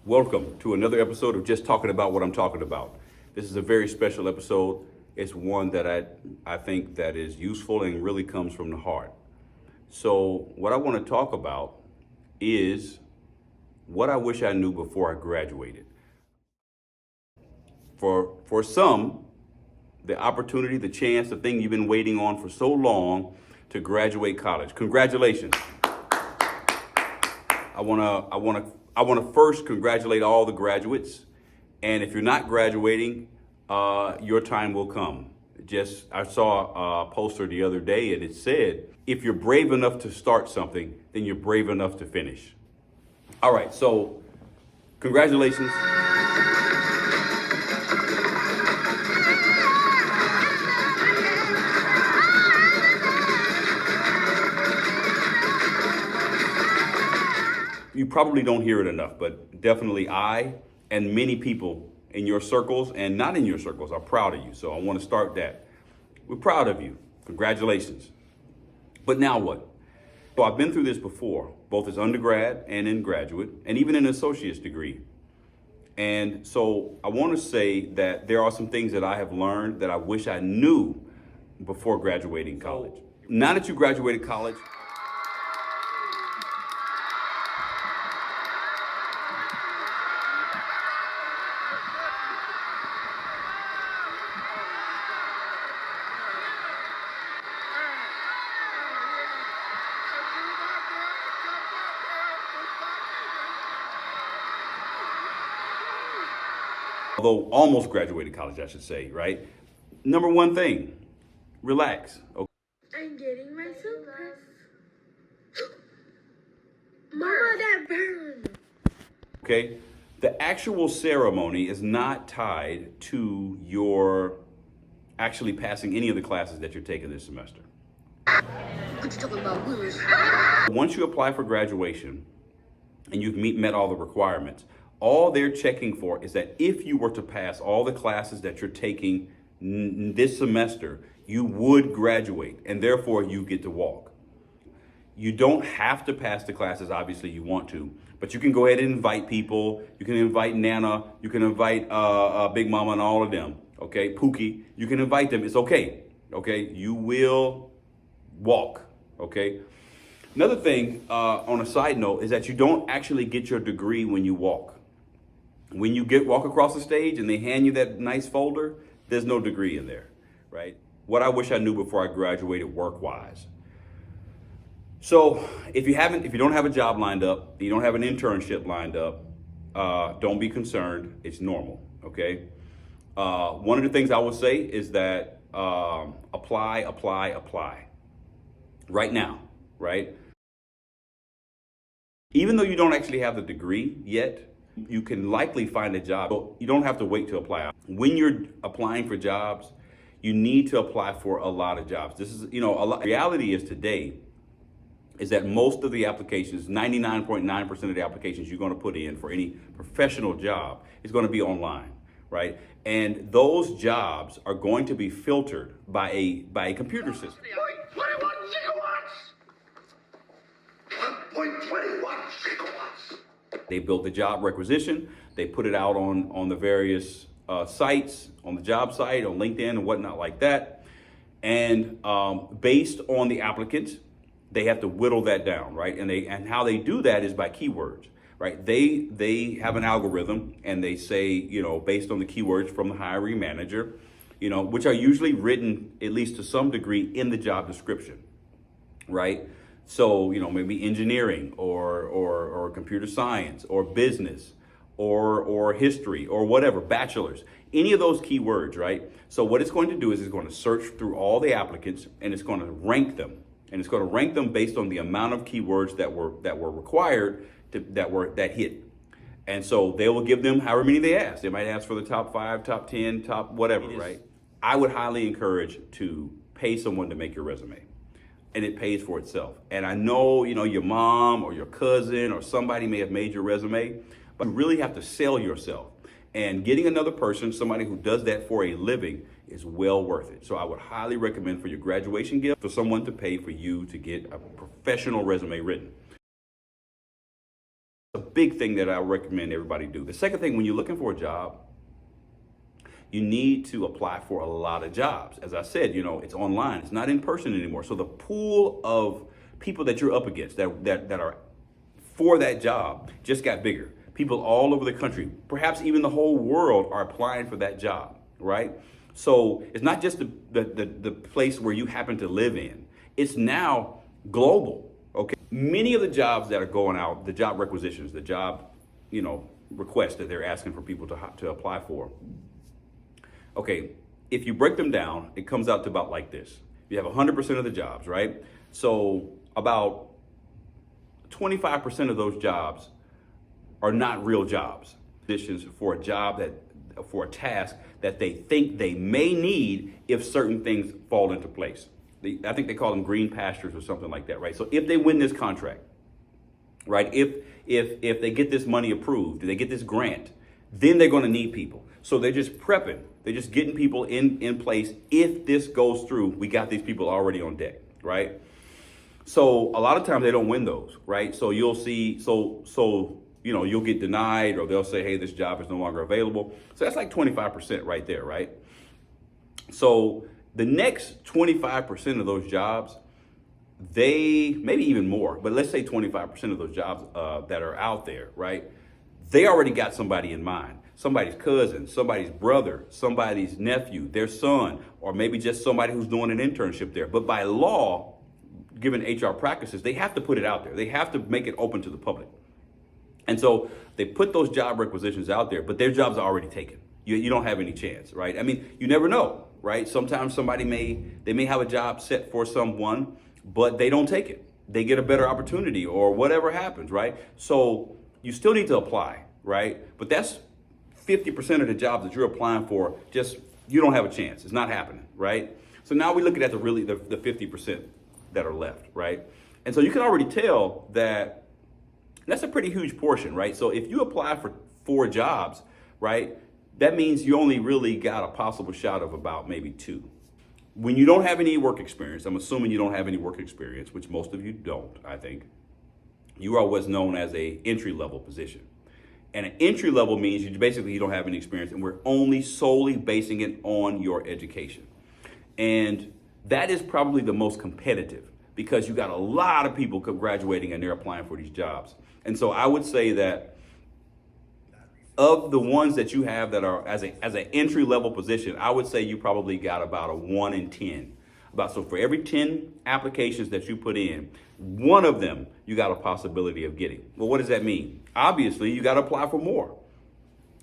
Welcome to another episode of Just Talking About What I'm Talking About. This is a very special episode. It's one that I think that is useful and really comes from the heart. So what I want to talk about is what I wish I knew before I graduated. For some, the opportunity, the chance, the thing you've been waiting on for so long to graduate college. Congratulations. I want to first congratulate all the graduates. And if you're not graduating, your time will come. I saw a poster the other day and it said, if you're brave enough to start something, then you're brave enough to finish. All right, so congratulations. You probably don't hear it enough, but definitely I and many people in your circles and not in your circles are proud of you. So I want to start that. We're proud of you. Congratulations. But now what? So I've been through this before, both as undergrad and in graduate, and even in an associate's degree. And so I want to say that there are some things that I have learned that I wish I knew before graduating college. Now that you graduated college, although almost graduated college, I should say, right? Number one thing, relax. Okay? I'm getting my suitcase. Mama, that burned. Okay? The actual ceremony is not tied to your actually passing any of the classes that you're taking this semester. What you talking about, Willis? Once you apply for graduation and you've met all the requirements, all they're checking for is that if you were to pass all the classes that you're taking this semester, you would graduate, and therefore you get to walk. You don't have to pass the classes, obviously you want to, but you can go ahead and invite people. You can invite Nana, you can invite Big Mama and all of them, okay? Pookie, you can invite them, it's okay, okay? You will walk, okay? Another thing on a side note is that you don't actually get your degree when you walk. When you walk across the stage and they hand you that nice folder, there's no degree in there, right? What I wish I knew before I graduated work-wise. So if you don't have a job lined up, you don't have an internship lined up, don't be concerned. It's normal, okay? One of the things I would say is that apply right now, right? Even though you don't actually have the degree yet, you can likely find a job. So you don't have to wait to apply. When you're applying for jobs, you need to apply for a lot of jobs. This is, reality is today is that most of the applications, 99.9% of the applications you're going to put in for any professional job is going to be online, right? And those jobs are going to be filtered by a computer system. 21 gigawatts! 1.21 gigawatts! They built the job requisition. They put it out on the various sites, on the job site, on LinkedIn and whatnot like that. And based on the applicants, they have to whittle that down, right? And how they do that is by keywords, right? They have an algorithm and they say, based on the keywords from the hiring manager, which are usually written, at least to some degree, in the job description, right? So, maybe engineering or computer science or business or history or whatever, bachelor's, any of those keywords, right? So what it's going to do is it's going to search through all the applicants and it's going to rank them. And it's going to rank them based on the amount of keywords that were required that hit. And so they will give them however many they ask. They might ask for the top 5, top 10, top whatever, right? I would highly encourage to pay someone to make your resume. And it pays for itself. And I know, your mom or your cousin or somebody may have made your resume, but you really have to sell yourself. And getting another person, somebody who does that for a living, is well worth it. So I would highly recommend for your graduation gift for someone to pay for you to get a professional resume written. A big thing that I recommend everybody do. The second thing, when you're looking for a job, you need to apply for a lot of jobs. As I said, it's online. It's not in person anymore. So the pool of people that you're up against that are for that job just got bigger. People all over the country, perhaps even the whole world, are applying for that job, right? So it's not just the place where you happen to live in. It's now global. Okay, many of the jobs that are going out, the job requisitions, the job, requests that they're asking for people to apply for. Okay, if you break them down, it comes out to about like this. You have 100% of the jobs, right? So about 25% of those jobs are not real jobs. Positions for a task that they think they may need if certain things fall into place. I think they call them green pastures or something like that, right? So if they win this contract, right? If they get this money approved, they get this grant, then they're going to need people. So they're just prepping. They're just getting people in place. If this goes through, we got these people already on deck, right? So a lot of times they don't win those, right? So you'll see, you'll get denied, or they'll say, hey, this job is no longer available. So that's like 25% right there, right? So the next 25% of those jobs, they, maybe even more, but let's say 25% of those jobs that are out there, right? They already got somebody in mind. Somebody's cousin, somebody's brother, somebody's nephew, their son, or maybe just somebody who's doing an internship there. But by law, given HR practices, they have to put it out there. They have to make it open to the public. And so they put those job requisitions out there, but their jobs are already taken. You don't have any chance, right? I mean, you never know, right? Sometimes somebody may have a job set for someone, but they don't take it. They get a better opportunity or whatever happens, right? So you still need to apply, right? But that's 50% of the jobs that you're applying for, just, you don't have a chance. It's not happening, right? So now we're looking at the 50% that are left, right? And so you can already tell that that's a pretty huge portion, right? So if you apply for 4 jobs, right, that means you only really got a possible shot of about maybe 2. When you don't have any work experience, I'm assuming you don't have any work experience, which most of you don't, I think, you are what's known as a entry-level position. And an entry level means you don't have any experience, and we're only solely basing it on your education. And that is probably the most competitive, because you got a lot of people graduating and they're applying for these jobs. And so I would say that of the ones that you have that are as an entry level position, I would say you probably got about a 1 in 10. So for every 10 applications that you put in, one of them you got a possibility of getting. Well, what does that mean? Obviously, you got to apply for more.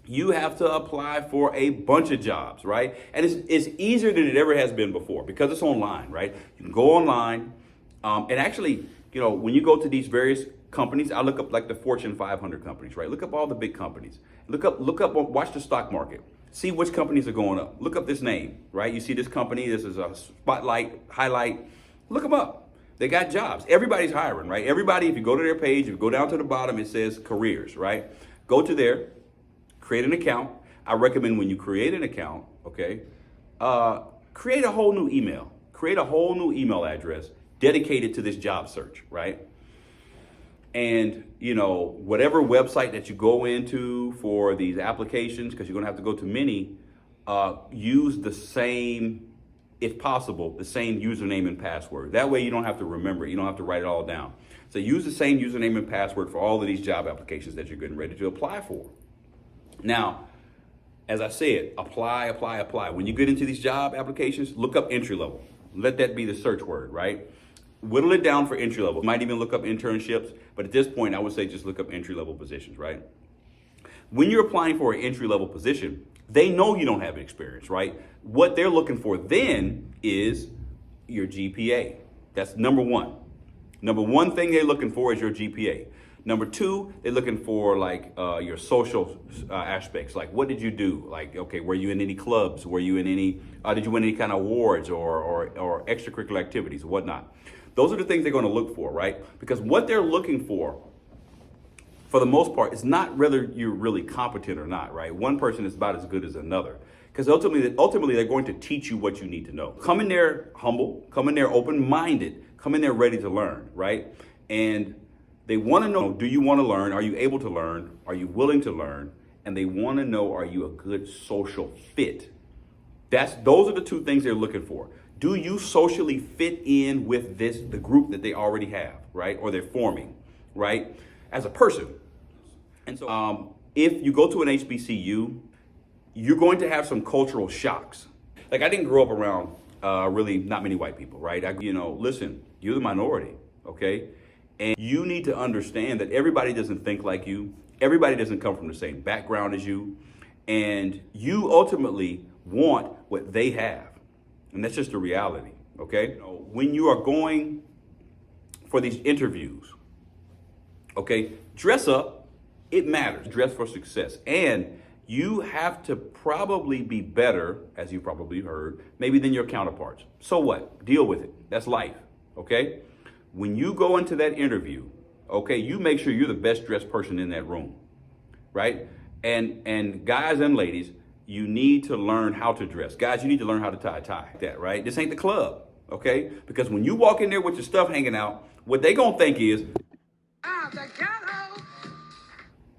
You have to apply for a bunch of jobs, right? And it's easier than it ever has been before because it's online, right? You can go online, and actually, when you go to these various companies, I look up like the Fortune 500 companies, right? Look up all the big companies. Look up, watch the stock market. See which companies are going up. Look up this name, right? You see this company, this is a spotlight, highlight. Look them up. They got jobs. Everybody's hiring, right? Everybody, if you go to their page, if you go down to the bottom, it says careers, right? Go to there, create an account. I recommend when you create an account, okay, create a whole new email. Create a whole new email address dedicated to this job search, right? And, whatever website that you go into for these applications, because you're going to have to go to many, use the same, if possible, the same username and password. That way you don't have to remember it. You don't have to write it all down. So use the same username and password for all of these job applications that you're getting ready to apply for. Now, as I said, apply. When you get into these job applications, look up entry level. Let that be the search word, right? Whittle it down for entry level. Might even look up internships, but at this point, I would say just look up entry level positions, right? When you're applying for an entry level position, they know you don't have experience, right? What they're looking for then is your GPA. That's number one. Number one thing they're looking for is your GPA. Number two, they're looking for like your social aspects. Like, what did you do? Like, okay, were you in any clubs? Were you in any, did you win any kind of awards or extracurricular activities, whatnot? Those are the things they're going to look for, right? Because what they're looking for the most part, is not whether you're really competent or not, right? One person is about as good as another. Because ultimately, they're going to teach you what you need to know. Come in there humble, come in there open-minded, come in there ready to learn, right? And They want to know, do you want to learn? Are you able to learn? Are you willing to learn? And they want to know, are you a good social fit? Those are the two things they're looking for. Do you socially fit in with the group that they already have, right? Or they're forming, right? As a person. And so if you go to an HBCU, you're going to have some cultural shocks. Like, I didn't grow up around really not many white people, right? Listen, you're the minority, okay? And you need to understand that everybody doesn't think like you. Everybody doesn't come from the same background as you. And you ultimately want what they have. And that's just the reality, okay? When you are going for these interviews, okay, dress up. It matters. Dress for success. And you have to probably be better, as you probably heard, maybe than your counterparts. So what? Deal with it. That's life, okay? When you go into that interview, okay, you make sure you're the best dressed person in that room, right? And guys and ladies, you need to learn how to dress. Guys, you need to learn how to tie a tie. That, right? This ain't the club, okay? Because when you walk in there with your stuff hanging out, what they gonna think is, the ghetto.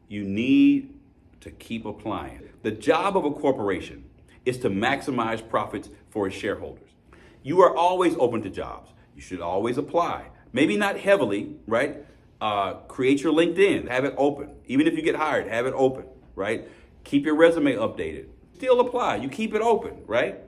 you need to keep applying. The job of a corporation is to maximize profits for its shareholders. You are always open to jobs. You should always apply. Maybe not heavily, right? Create your LinkedIn, have it open. Even if you get hired, have it open, right? Keep your resume updated. Still apply. You keep it open, right?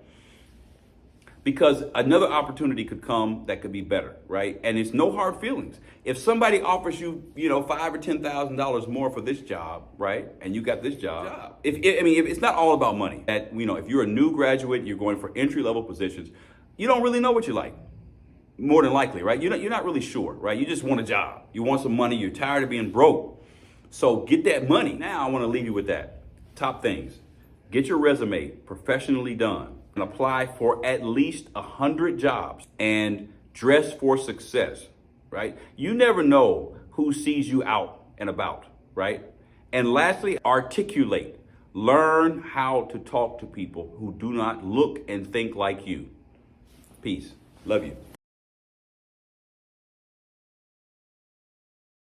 Because another opportunity could come that could be better, right? And it's no hard feelings. If somebody offers you, $5,000 or $10,000 more for this job, right? And you got this job. If it's not all about money. If you're a new graduate, you're going for entry-level positions, you don't really know what you like. More than likely, right? You're not really sure, right? You just want a job. You want some money. You're tired of being broke. So get that money. Now I want to leave you with that. Top things. Get your resume professionally done and apply for at least 100 jobs and dress for success, right? You never know who sees you out and about, right? And lastly, articulate. Learn how to talk to people who do not look and think like you. Peace. Love you.